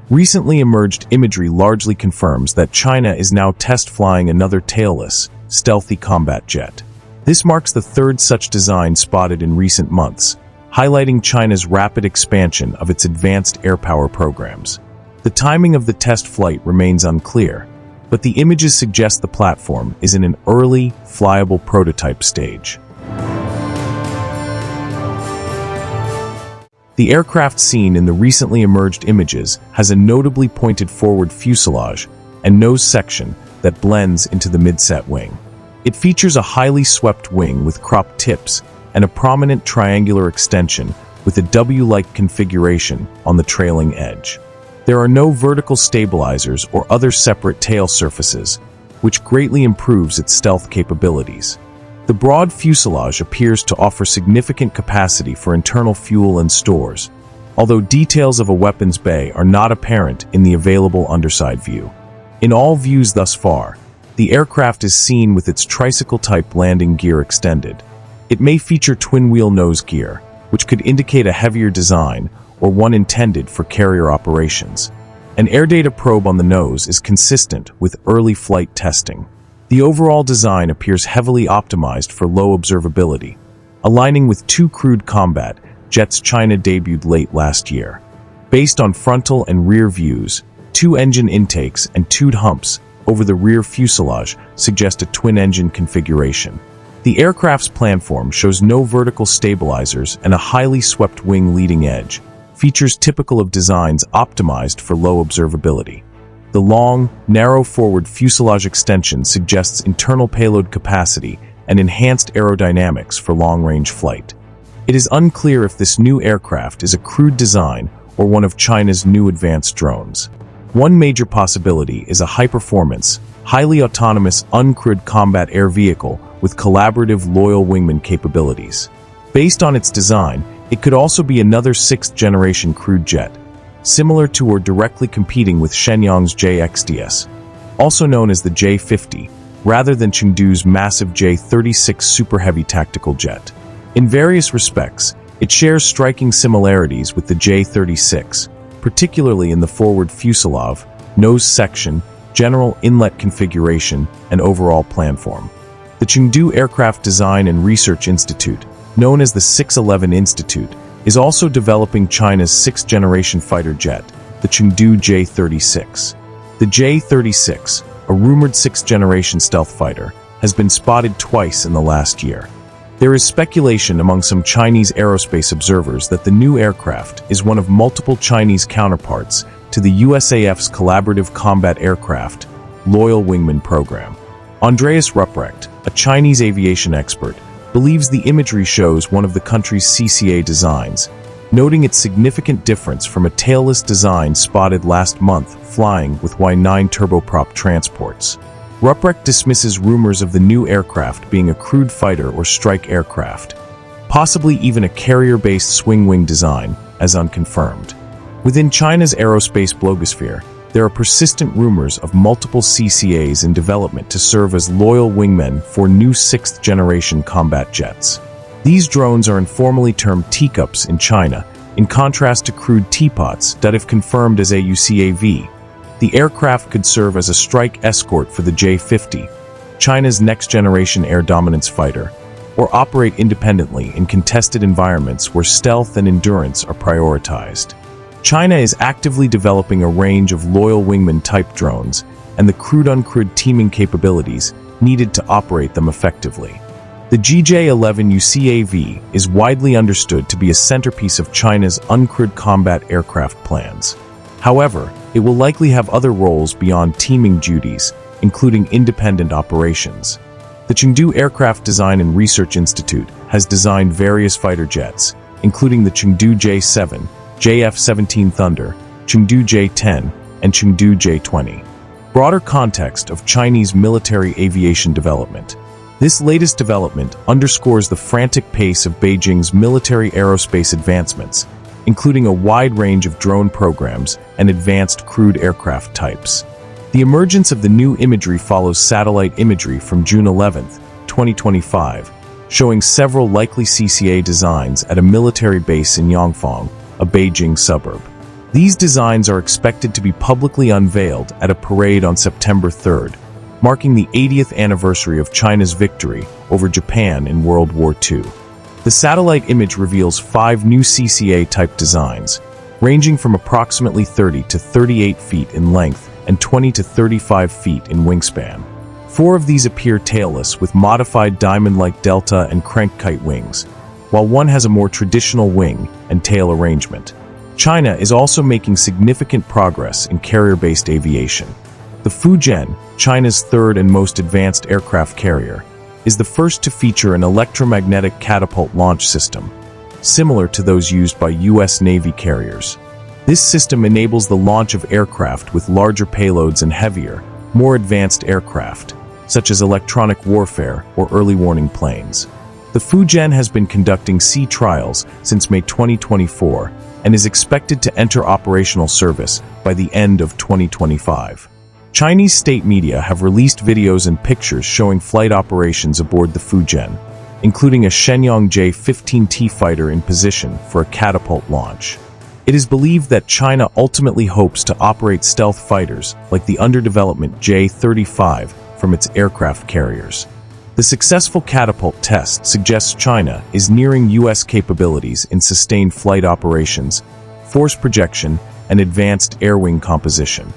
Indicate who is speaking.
Speaker 1: Recently emerged imagery largely confirms that China is now test flying another tailless, stealthy combat jet. This marks the third such design spotted in recent months, highlighting China's rapid expansion of its advanced air power programs. The timing of the test flight remains unclear, but the images suggest the platform is in an early, flyable prototype stage. The aircraft seen in the recently emerged images has a notably pointed forward fuselage and nose section that blends into the midset wing. It features a highly swept wing with cropped tips and a prominent triangular extension with a W-like configuration on the trailing edge. There are no vertical stabilizers or other separate tail surfaces, which greatly improves its stealth capabilities. The broad fuselage appears to offer significant capacity for internal fuel and stores, although details of a weapons bay are not apparent in the available underside view. In all views thus far, the aircraft is seen with its tricycle-type landing gear extended. It may feature twin-wheel nose gear, which could indicate a heavier design or one intended for carrier operations. An air data probe on the nose is consistent with early flight testing. The overall design appears heavily optimized for low observability, aligning with two crewed combat jets China debuted late last year. Based on frontal and rear views, two engine intakes and two humps over the rear fuselage suggest a twin-engine configuration. The aircraft's planform shows no vertical stabilizers and a highly swept wing leading edge, features typical of designs optimized for low observability. The long, narrow forward fuselage extension suggests internal payload capacity and enhanced aerodynamics for long-range flight. It is unclear if this new aircraft is a crewed design or one of China's new advanced drones. One major possibility is a high-performance, highly autonomous uncrewed combat air vehicle with collaborative loyal wingman capabilities. Based on its design, it could also be another sixth-generation crewed jet, similar to or directly competing with Shenyang's JXDS, also known as the J-50, rather than Chengdu's massive J-36 Super Heavy tactical jet. In various respects, it shares striking similarities with the J-36, particularly in the forward fuselage, nose section, general inlet configuration, and overall planform. The Chengdu Aircraft Design and Research Institute, known as the 611 Institute, is also developing China's sixth-generation fighter jet, the Chengdu J-36. The J-36, a rumored sixth-generation stealth fighter, has been spotted twice in the last year. There is speculation among some Chinese aerospace observers that the new aircraft is one of multiple Chinese counterparts to the USAF's Collaborative Combat Aircraft Loyal Wingman program. Andreas Rupprecht, a Chinese aviation expert, believes the imagery shows one of the country's CCA designs, noting its significant difference from a tailless design spotted last month flying with Y-9 turboprop transports. Rupprecht dismisses rumors of the new aircraft being a crewed fighter or strike aircraft, possibly even a carrier-based swing-wing design, as unconfirmed. Within China's aerospace blogosphere, there are persistent rumors of multiple CCAs in development to serve as loyal wingmen for new sixth-generation combat jets. These drones are informally termed teacups in China, in contrast to crewed teapots that, if confirmed as AUCAV, the aircraft could serve as a strike escort for the J-50, China's next-generation air dominance fighter, or operate independently in contested environments where stealth and endurance are prioritized. China is actively developing a range of loyal wingman-type drones and the crewed-uncrewed teaming capabilities needed to operate them effectively. The GJ-11 UCAV is widely understood to be a centerpiece of China's uncrewed combat aircraft plans. However, it will likely have other roles beyond teaming duties, including independent operations. The Chengdu Aircraft Design and Research Institute has designed various fighter jets, including the Chengdu J-7, JF-17 Thunder, Chengdu J-10, and Chengdu J-20. Broader context of Chinese military aviation development. This latest development underscores the frantic pace of Beijing's military aerospace advancements, including a wide range of drone programs and advanced crewed aircraft types. The emergence of the new imagery follows satellite imagery from June 11, 2025, showing several likely CCA designs at a military base in Yangfang, a Beijing suburb. These designs are expected to be publicly unveiled at a parade on September 3rd, marking the 80th anniversary of China's victory over Japan in World War II. The satellite image reveals 5 new CCA-type designs, ranging from approximately 30 to 38 feet in length and 20 to 35 feet in wingspan. 4 of these appear tailless with modified diamond-like delta and crank-kite wings, while one has a more traditional wing and tail arrangement. China is also making significant progress in carrier-based aviation. The Fujian, China's third and most advanced aircraft carrier, is the first to feature an electromagnetic catapult launch system, similar to those used by U.S. Navy carriers. This system enables the launch of aircraft with larger payloads and heavier, more advanced aircraft, such as electronic warfare or early warning planes. The Fujian has been conducting sea trials since May 2024 and is expected to enter operational service by the end of 2025. Chinese state media have released videos and pictures showing flight operations aboard the Fujian, including a Shenyang J-15T fighter in position for a catapult launch. It is believed that China ultimately hopes to operate stealth fighters like the under-development J-35 from its aircraft carriers. The successful catapult test suggests China is nearing U.S. capabilities in sustained flight operations, force projection, and advanced air-wing composition.